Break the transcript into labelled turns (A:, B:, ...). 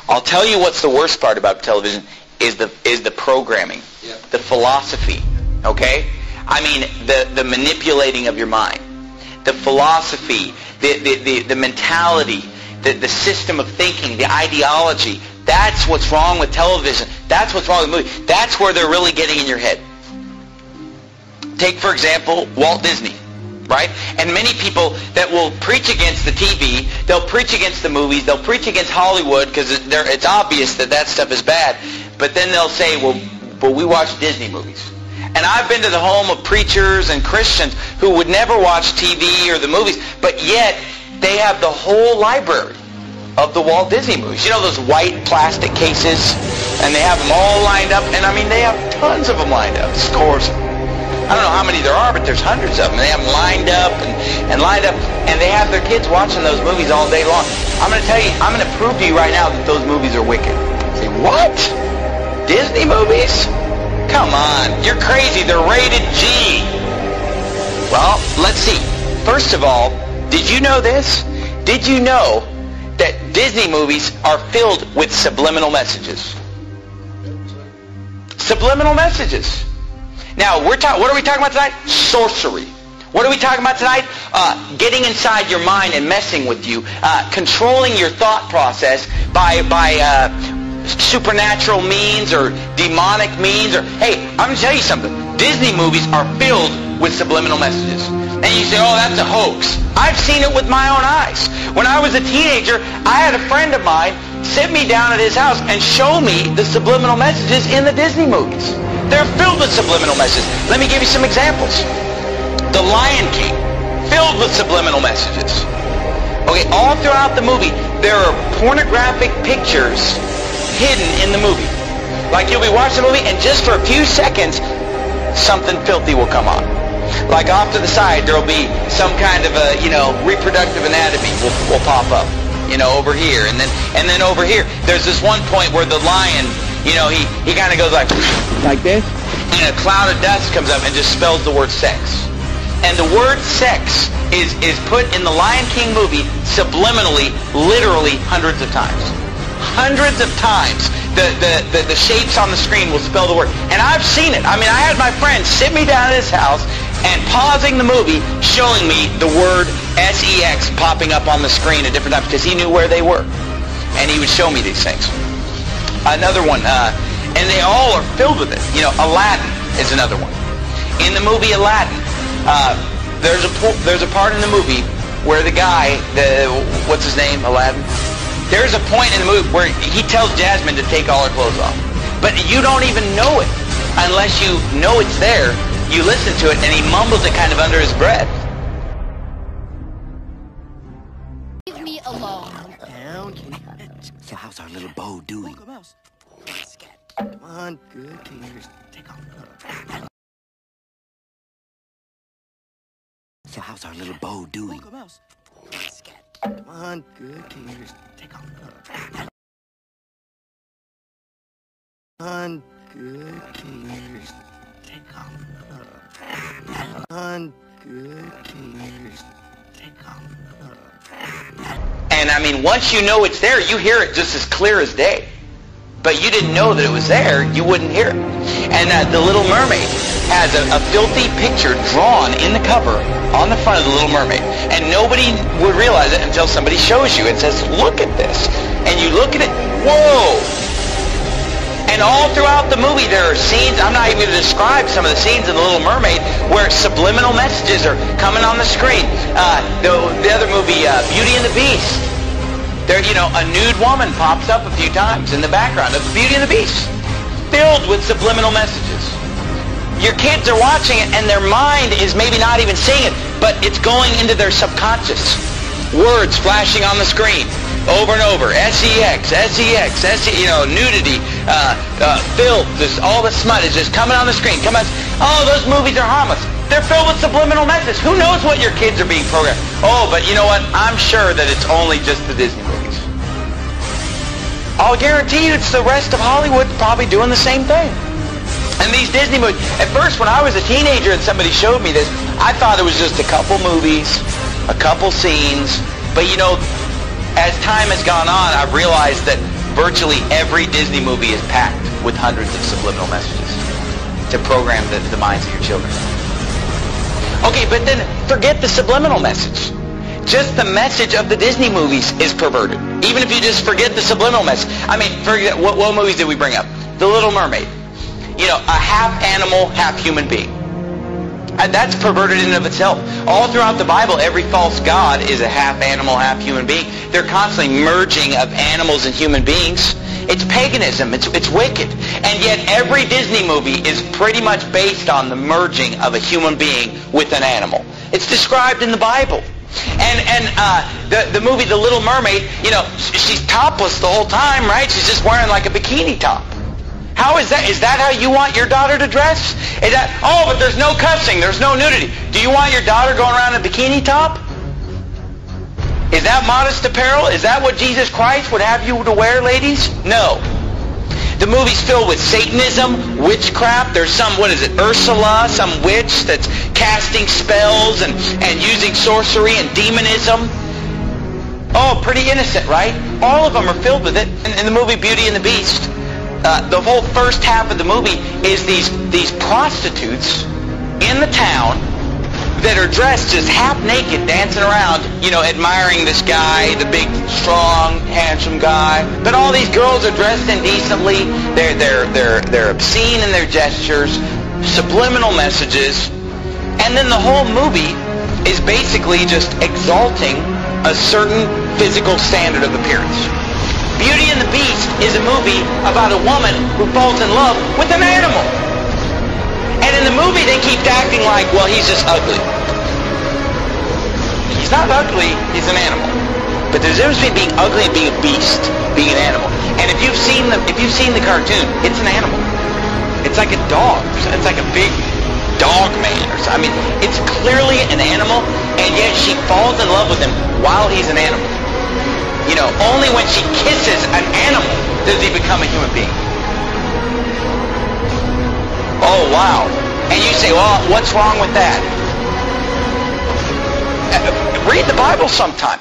A: I'll tell you what's the worst part about television is the programming, the philosophy, okay? I mean, the manipulating of your mind, the philosophy, the mentality, the system of thinking, the ideology. That's what's wrong with television. That's what's wrong with movies. That's where they're really getting in your head. Take, for example, Walt Disney, right? And many people that will preach against the TV, they'll preach against the movies, they'll preach against Hollywood because it's obvious that stuff is bad. But then they'll say, well, we watch Disney movies. And I've been to the home of preachers and Christians who would never watch TV or the movies, but yet they have the whole library of the Walt Disney movies. You know those white plastic cases? And they have them all lined up. And I mean, they have tons of them lined up. Of course, I don't know how many there are, but there's hundreds of them. They have them lined up and lined up. And they have their kids watching those movies all day long. I'm going to tell you, I'm going to prove to you right now that those movies are wicked. Say, what? Disney movies? Come on, you're crazy. They're rated G. Well, let's see. First of all, did you know this? Did you know that Disney movies are filled with subliminal messages? Subliminal messages. Now, what are we talking about tonight? Sorcery. What are we talking about tonight? Getting inside your mind and messing with you. Controlling your thought process by supernatural means or demonic means. Or hey, I'm going to tell you something. Disney movies are filled with subliminal messages. And you say, oh, that's a hoax. I've seen it with my own eyes. When I was a teenager, I had a friend of mine sit me down at his house and show me the subliminal messages in the Disney movies. They're filled with subliminal messages. Let me give you some examples. The Lion King, filled with subliminal messages. Okay, all throughout the movie, there are pornographic pictures hidden in the movie. Like you'll be watching the movie and just for a few seconds, something filthy will come on. Like off to the side, there'll be some kind of a, reproductive anatomy will pop up, over here. And then over here, there's this one point where the lion, he kind of goes like this. And a cloud of dust comes up and just spells the word sex. And the word sex is put in the Lion King movie subliminally, literally hundreds of times. Hundreds of times. The shapes on the screen will spell the word. And I've seen it. I mean, I had my friend sit me down at his house and pausing the movie, showing me the word SEX popping up on the screen at different times because he knew where they were. and he would show me these things. Another one, and they all are filled with it. You know, Aladdin is another one. In the movie Aladdin, there's a part in the movie where the guy, what's his name, Aladdin? There's a point in the movie where he tells Jasmine to take all her clothes off. But you don't even know it unless you know it's there. You listen to it, and he mumbles it kind of under his breath.
B: Leave me alone.
C: Down. So how's our little bow doing? Come on, good. Take off. So how's our little bow doing? Come on, good. Take off. Come on, good. Take off. Come on, good. Take off.
A: And I mean, once you know it's there, you hear it just as clear as day. But you didn't know that it was there, you wouldn't hear it. And The Little Mermaid has a filthy picture drawn in the cover on the front of The Little Mermaid. And nobody would realize it until somebody shows you and says, look at this. And you look at it, whoa! And all throughout the movie there are scenes, I'm not even going to describe some of the scenes in The Little Mermaid, where subliminal messages are coming on the screen. The other movie, Beauty and the Beast. There, you know, a nude woman pops up a few times in the background of Beauty and the Beast, filled with subliminal messages. Your kids are watching it, and their mind is maybe not even seeing it, but it's going into their subconscious. Words flashing on the screen over and over. sex, you know, nudity, filth, just all the smut is just coming on the screen. Oh, those movies are harmless. They're filled with subliminal messages. Who knows what your kids are being programmed? Oh, but you know what? I'm sure that it's only just the Disney movies. I'll guarantee you it's the rest of Hollywood probably doing the same thing. And these Disney movies, at first when I was a teenager and somebody showed me this, I thought it was just a couple movies, a couple scenes. But you know, as time has gone on, I've realized that virtually every Disney movie is packed with hundreds of subliminal messages to program the minds of your children. Okay, but then forget the subliminal message. Just the message of the Disney movies is perverted. Even if you just forget the subliminal message. I mean, forget what movies did we bring up? The Little Mermaid. You know, a half animal, half human being. And that's perverted in and of itself. All throughout the Bible, every false god is a half animal, half human being. They're constantly merging of animals and human beings. It's paganism. It's wicked. And yet every Disney movie is pretty much based on the merging of a human being with an animal. It's described in the Bible. And the movie The Little Mermaid, you know, she's topless the whole time, right? She's just wearing like a bikini top. How is that? Is that how you want your daughter to dress? Is that, oh, but there's no cussing, there's no nudity. Do you want your daughter going around in a bikini top? Is that modest apparel? Is that what Jesus Christ would have you to wear, ladies? No. The movie's filled with Satanism, witchcraft. There's some, what is it, Ursula, some witch that's casting spells and using sorcery and demonism. Oh, pretty innocent, right? All of them are filled with it. In the movie Beauty and the Beast, the whole first half of the movie is these prostitutes in the town that are dressed just half naked, dancing around, you know, admiring this guy, the big, strong, handsome guy. But all these girls are dressed indecently. They're obscene in their gestures, subliminal messages, and then the whole movie is basically just exalting a certain physical standard of appearance. Beauty and the Beast is a movie about a woman who falls in love with an animal. And in the movie they keep acting like, well, he's just ugly. He's not ugly, he's an animal. But there's a difference between being ugly and being a beast, being an animal. And if you've seen the cartoon, it's an animal. It's like a dog. It's like a big dog man or something. I mean, it's clearly an animal, and yet she falls in love with him while he's an animal. You know, only when she kisses an animal does he become a human being. Oh, wow. And you say, well, what's wrong with that? Read the Bible sometime.